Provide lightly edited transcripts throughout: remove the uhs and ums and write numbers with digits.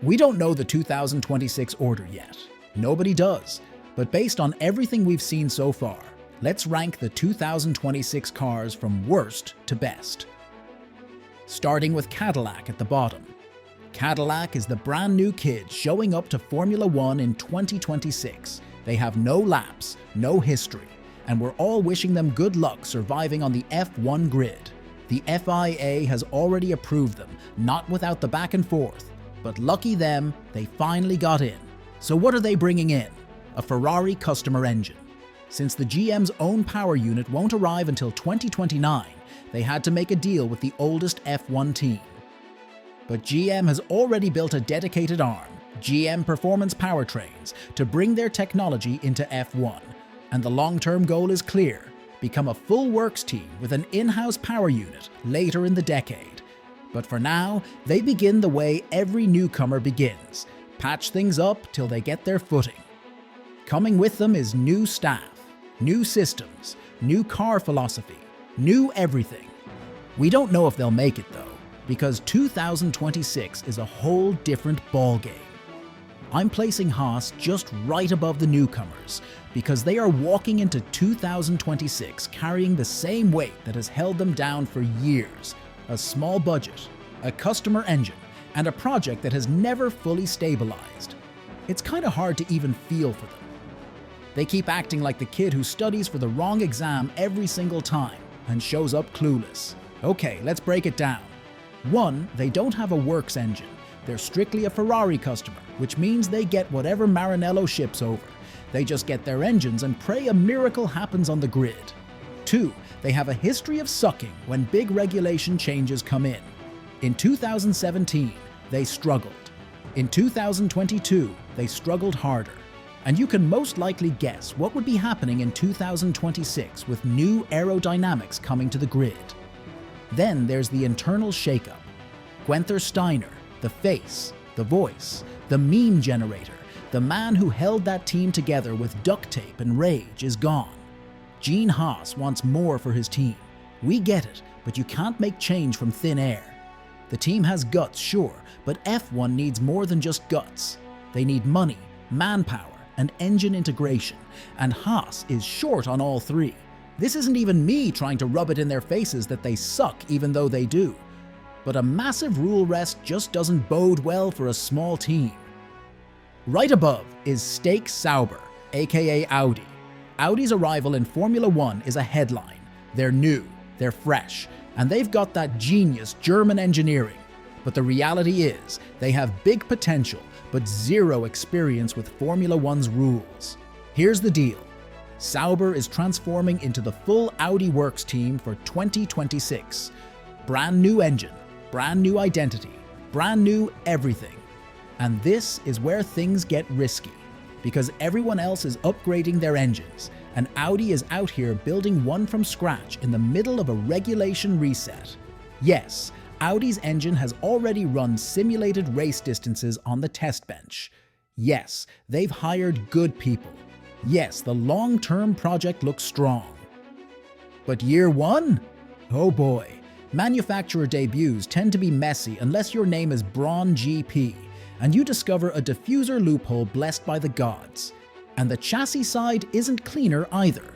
We don't know the 2026 order yet. Nobody does. But based on everything we've seen so far, let's rank the 2026 cars from worst to best. Starting with Cadillac at the bottom. Cadillac is the brand new kid showing up to Formula One in 2026. They have no laps, no history, and we're all wishing them good luck surviving on the F1 grid. The FIA has already approved them, not without the back and forth, but lucky them, they finally got in. So what are they bringing in? A Ferrari customer engine. Since the GM's own power unit won't arrive until 2029, they had to make a deal with the oldest F1 team. But GM has already built a dedicated arm, GM Performance Powertrains, to bring their technology into F1. And the long-term goal is clear: become a full works team with an in-house power unit later in the decade. But for now, they begin the way every newcomer begins: patch things up till they get their footing. Coming with them is new staff, new systems, new car philosophy, new everything. We don't know if they'll make it though, because 2026 is a whole different ballgame. I'm placing Haas just right above the newcomers, because they are walking into 2026 carrying the same weight that has held them down for years: a small budget, a customer engine, and a project that has never fully stabilized. It's kind of hard to even feel for them. They keep acting like the kid who studies for the wrong exam every single time and shows up clueless. Okay, let's break it down. 1, they don't have a works engine. They're strictly a Ferrari customer, which means they get whatever Maranello ships over. They just get their engines and pray a miracle happens on the grid. 2, they have a history of sucking when big regulation changes come in. In 2017, they struggled. In 2022, they struggled harder. And you can most likely guess what would be happening in 2026 with new aerodynamics coming to the grid. Then there's the internal shakeup. Guenther Steiner, the face, the voice, the meme generator, the man who held that team together with duct tape and rage, is gone. Gene Haas wants more for his team. We get it, but you can't make change from thin air. The team has guts, sure, but F1 needs more than just guts. They need money, manpower, and engine integration, and Haas is short on all three. This isn't even me trying to rub it in their faces that they suck even though they do. But a massive rule rest just doesn't bode well for a small team. Right above is Steak Sauber, aka Audi. Audi's arrival in Formula One is a headline. They're new, they're fresh, and they've got that genius German engineering. But the reality is, they have big potential, but zero experience with Formula One's rules. Here's the deal. Sauber is transforming into the full Audi Works team for 2026. Brand new engine, brand new identity, brand new everything. And this is where things get risky, because everyone else is upgrading their engines, and Audi is out here building one from scratch in the middle of a regulation reset. Yes, Audi's engine has already run simulated race distances on the test bench. Yes, they've hired good people. Yes, the long-term project looks strong. But year one? Oh boy. Manufacturer debuts tend to be messy unless your name is Braun GP, and you discover a diffuser loophole blessed by the gods. And the chassis side isn't cleaner either.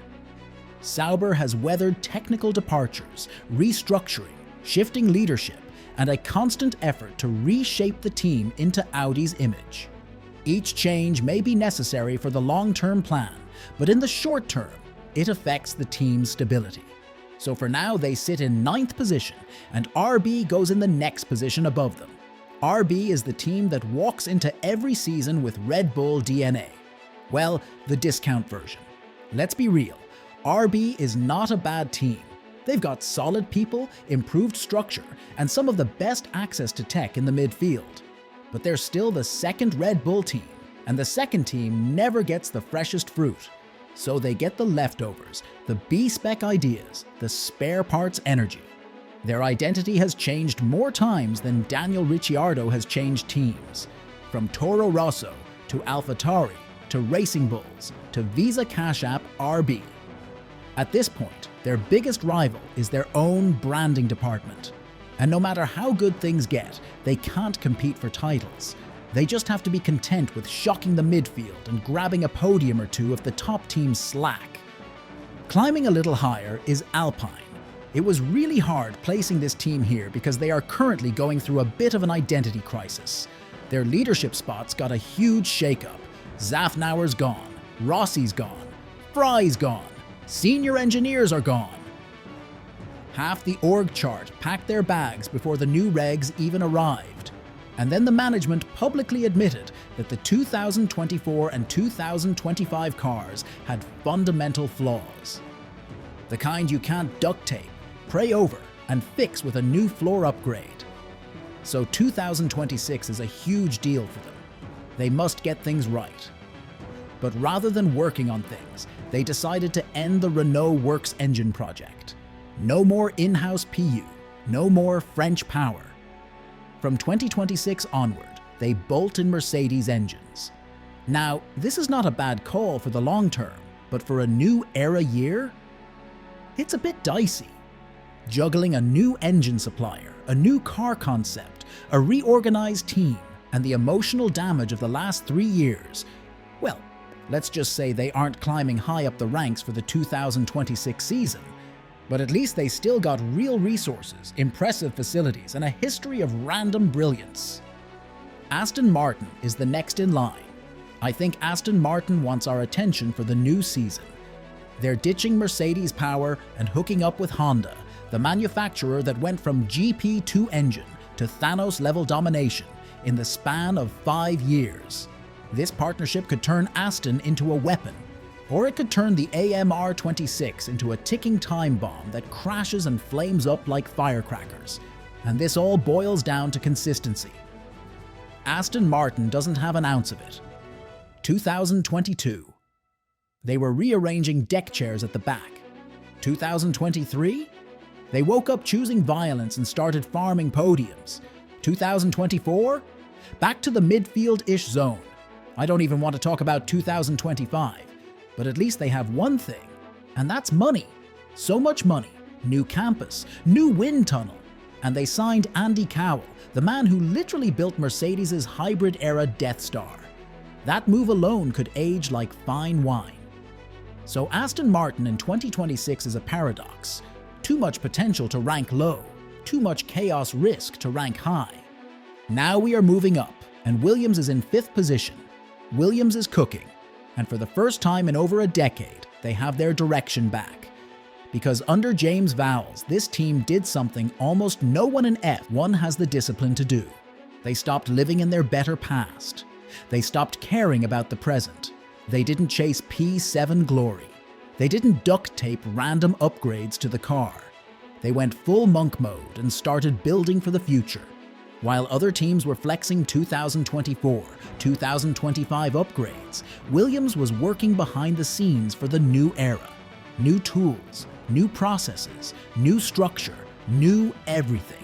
Sauber has weathered technical departures, restructuring, shifting leadership, and a constant effort to reshape the team into Audi's image. Each change may be necessary for the long-term plan, but in the short term, it affects the team's stability. So for now, they sit in 9th position, and RB goes in the next position above them. RB is the team that walks into every season with Red Bull DNA. Well, the discount version. Let's be real, RB is not a bad team. They've got solid people, improved structure, and some of the best access to tech in the midfield. But they're still the second Red Bull team, and the second team never gets the freshest fruit. So they get the leftovers, the B-spec ideas, the spare parts energy. Their identity has changed more times than Daniel Ricciardo has changed teams. From Toro Rosso, to AlphaTauri, to Racing Bulls, to Visa Cash App RB. At this point, their biggest rival is their own branding department. And no matter how good things get, they can't compete for titles. They just have to be content with shocking the midfield and grabbing a podium or two if the top teams slack. Climbing a little higher is Alpine. It was really hard placing this team here because they are currently going through a bit of an identity crisis. Their leadership spots got a huge shakeup. Zafnauer's gone, Rossi's gone, Fry's gone, senior engineers are gone. Half the org chart packed their bags before the new regs even arrived. And then the management publicly admitted that the 2024 and 2025 cars had fundamental flaws. The kind you can't duct tape, pray over, and fix with a new floor upgrade. So 2026 is a huge deal for them. They must get things right. But rather than working on things, they decided to end the Renault Works engine project. No more in-house PU, no more French power. From 2026 onward, they bolt in Mercedes engines. Now, this is not a bad call for the long term, but for a new era year, it's a bit dicey. Juggling a new engine supplier, a new car concept, a reorganized team, and the emotional damage of the last 3 years, well, let's just say they aren't climbing high up the ranks for the 2026 season. But at least they still got real resources, impressive facilities, and a history of random brilliance. Aston Martin is the next in line. I think Aston Martin wants our attention for the new season. They're ditching Mercedes power and hooking up with Honda, the manufacturer that went from GP2 engine to Thanos-level domination in the span of 5 years. This partnership could turn Aston into a weapon, or it could turn the AMR26 into a ticking time bomb that crashes and flames up like firecrackers. And this all boils down to consistency. Aston Martin doesn't have an ounce of it. 2022. They were rearranging deck chairs at the back. 2023? They woke up choosing violence and started farming podiums. 2024? Back to the midfield-ish zone. I don't even want to talk about 2025. But at least they have one thing, and that's money. So much money, new campus, new wind tunnel, and they signed Andy Cowell, the man who literally built Mercedes' hybrid-era Death Star. That move alone could age like fine wine. So Aston Martin in 2026 is a paradox. Too much potential to rank low, too much chaos risk to rank high. Now we are moving up, and Williams is in 5th position. Williams is cooking. And for the first time in over a decade, they have their direction back. Because under James Vowles, this team did something almost no one in F1 has the discipline to do. They stopped living in their better past. They stopped caring about the present. They didn't chase P7 glory. They didn't duct tape random upgrades to the car. They went full monk mode and started building for the future. While other teams were flexing 2024, 2025 upgrades, Williams was working behind the scenes for the new era. New tools, new processes, new structure, new everything.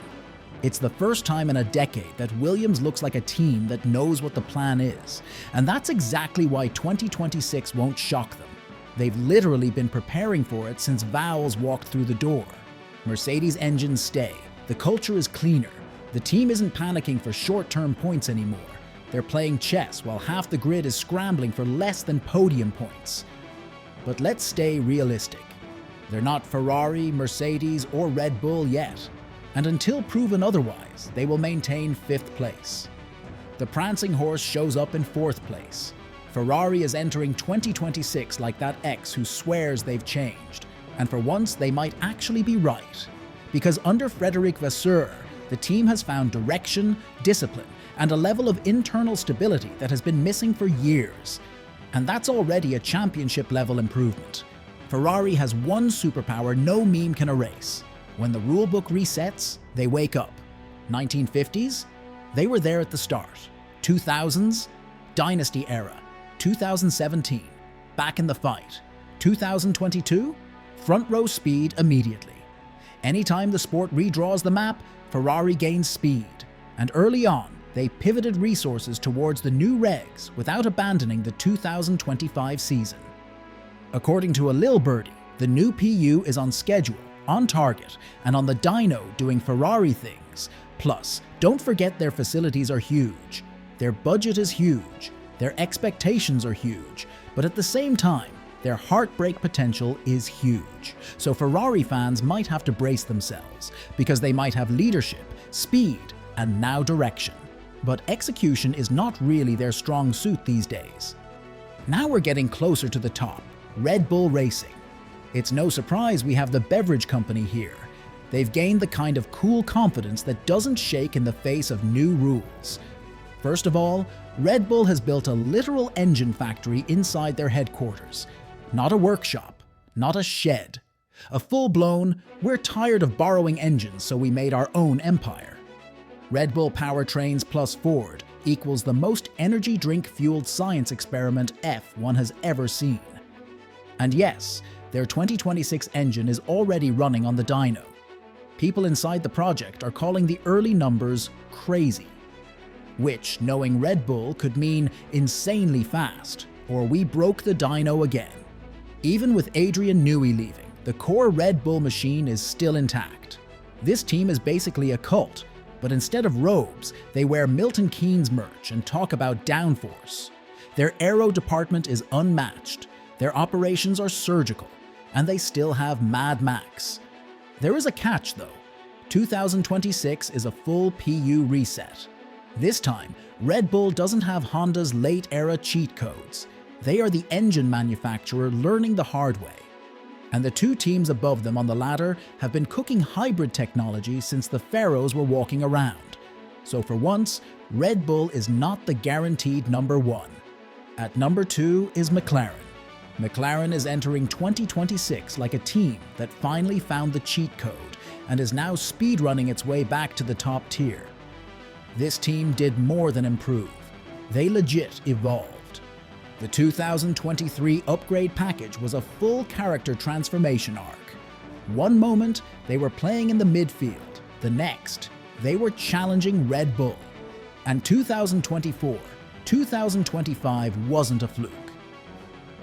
It's the first time in a decade that Williams looks like a team that knows what the plan is. And that's exactly why 2026 won't shock them. They've literally been preparing for it since Vowles walked through the door. Mercedes engines stay. The culture is cleaner. The team isn't panicking for short-term points anymore. They're playing chess while half the grid is scrambling for less than podium points. But let's stay realistic. They're not Ferrari, Mercedes, or Red Bull yet. And until proven otherwise, they will maintain 5th place. The prancing horse shows up in 4th place. Ferrari is entering 2026 like that ex who swears they've changed. And for once, they might actually be right. Because under Frederic Vasseur, the team has found direction, discipline, and a level of internal stability that has been missing for years. And that's already a championship-level improvement. Ferrari has one superpower no meme can erase. When the rulebook resets, they wake up. 1950s? They were there at the start. 2000s? Dynasty era. 2017? Back in the fight. 2022? Front row speed immediately. Anytime the sport redraws the map, Ferrari gains speed, and early on, they pivoted resources towards the new regs without abandoning the 2025 season. According to a Lil Birdie, the new PU is on schedule, on target, and on the dyno doing Ferrari things. Plus, don't forget their facilities are huge. Their budget is huge, their expectations are huge, but at the same time, their heartbreak potential is huge. So Ferrari fans might have to brace themselves, because they might have leadership, speed, and now direction. But execution is not really their strong suit these days. Now we're getting closer to the top, Red Bull Racing. It's no surprise we have the beverage company here. They've gained the kind of cool confidence that doesn't shake in the face of new rules. First of all, Red Bull has built a literal engine factory inside their headquarters. Not a workshop, not a shed. A full-blown, we're tired of borrowing engines so we made our own empire. Red Bull powertrains plus Ford equals the most energy drink-fueled science experiment F1 has ever seen. And yes, their 2026 engine is already running on the dyno. People inside the project are calling the early numbers crazy, which, knowing Red Bull, could mean insanely fast, or we broke the dyno again. Even with Adrian Newey leaving, the core Red Bull machine is still intact. This team is basically a cult, but instead of robes, they wear Milton Keynes merch and talk about downforce. Their aero department is unmatched, their operations are surgical, and they still have Mad Max. There is a catch though. 2026 is a full PU reset. This time, Red Bull doesn't have Honda's late-era cheat codes. They are the engine manufacturer learning the hard way. And the two teams above them on the ladder have been cooking hybrid technology since the pharaohs were walking around. So for once, Red Bull is not the guaranteed number one. At number 2 is McLaren. McLaren is entering 2026 like a team that finally found the cheat code and is now speedrunning its way back to the top tier. This team did more than improve. They legit evolved. The 2023 upgrade package was a full character transformation arc. One moment, they were playing in the midfield. The next, they were challenging Red Bull. And 2024, 2025 wasn't a fluke.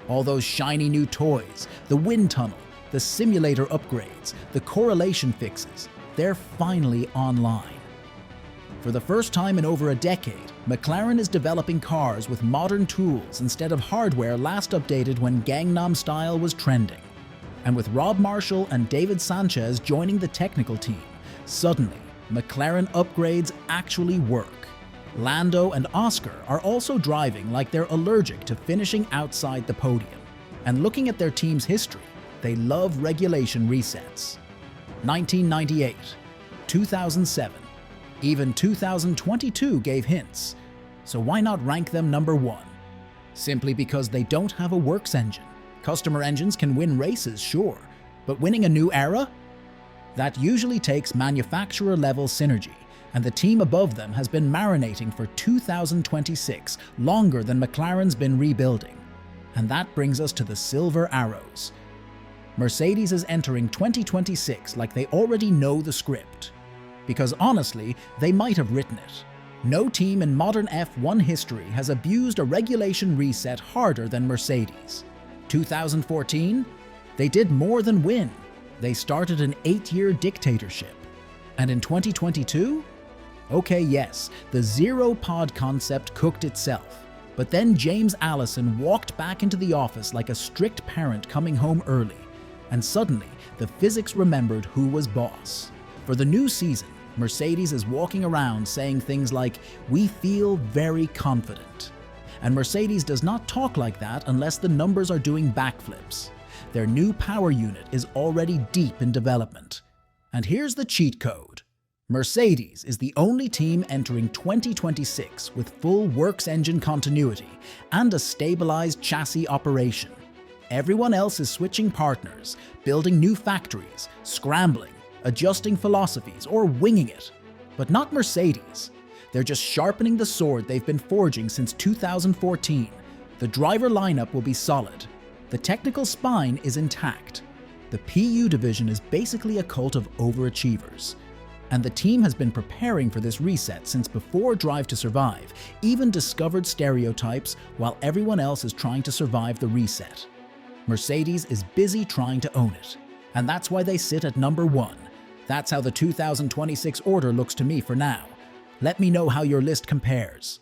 All those shiny new toys, the wind tunnel, the simulator upgrades, the correlation fixes, they're finally online. For the first time in over a decade, McLaren is developing cars with modern tools instead of hardware last updated when Gangnam Style was trending. And with Rob Marshall and David Sanchez joining the technical team, suddenly, McLaren upgrades actually work. Lando and Oscar are also driving like they're allergic to finishing outside the podium. And looking at their team's history, they love regulation resets. 1998, 2007, even 2022 gave hints. So why not rank them number 1? Simply because they don't have a works engine. Customer engines can win races, sure, but winning a new era? That usually takes manufacturer-level synergy, and the team above them has been marinating for 2026, longer than McLaren's been rebuilding. And that brings us to the Silver Arrows. Mercedes is entering 2026 like they already know the script. Because honestly, they might have written it. No team in modern F1 history has abused a regulation reset harder than Mercedes. 2014? They did more than win. They started an 8-year dictatorship. And in 2022? Okay, yes, the zero-pod concept cooked itself. But then James Allison walked back into the office like a strict parent coming home early. And suddenly, the physics remembered who was boss. For the new season, Mercedes is walking around saying things like, "We feel very confident." And Mercedes does not talk like that unless the numbers are doing backflips. Their new power unit is already deep in development. And here's the cheat code. Mercedes is the only team entering 2026 with full works engine continuity and a stabilized chassis operation. Everyone else is switching partners, building new factories, scrambling, adjusting philosophies, or winging it. But not Mercedes. They're just sharpening the sword they've been forging since 2014. The driver lineup will be solid. The technical spine is intact. The PU division is basically a cult of overachievers. And the team has been preparing for this reset since before Drive to Survive, even discovered stereotypes while everyone else is trying to survive the reset. Mercedes is busy trying to own it. And that's why they sit at number 1. That's how the 2026 order looks to me for now. Let me know how your list compares.